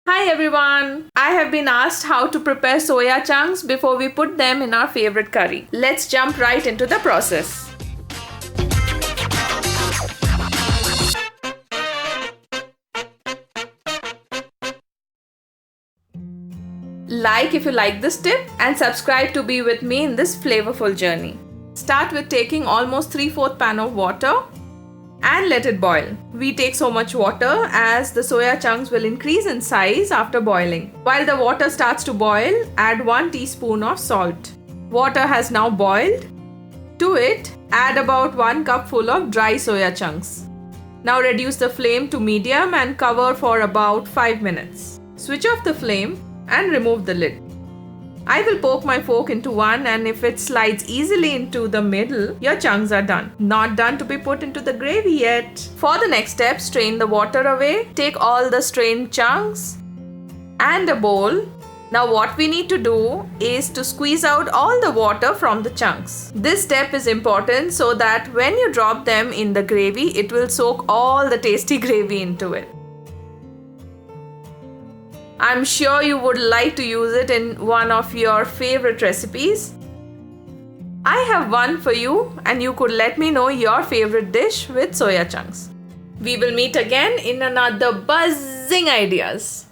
Hi everyone! I have been asked how to prepare soya chunks before we put them in our favorite curry. Let's jump right into the process. Like if you like this tip and subscribe to be with me in this flavorful journey. Start with taking almost 3/4 pan of water and let it boil. We take so much water as the soya chunks will increase in size after boiling. While the water starts to boil, add 1 teaspoon of salt. Water has now boiled. To it, add about 1 cup full of dry soya chunks. Now reduce the flame to medium and cover for about 5 minutes. Switch off the flame and remove the lid. I will poke my fork into one, and if it slides easily into the middle, your chunks are done. Not done to be put into the gravy yet. For the next step, strain the water away. Take all the strained chunks and a bowl. Now what we need to do is to squeeze out all the water from the chunks. This step is important so that when you drop them in the gravy, it will soak all the tasty gravy into it. I'm sure you would like to use it in one of your favorite recipes. I have one for you, and you could let me know your favorite dish with soya chunks. We will meet again in another buzzing ideas.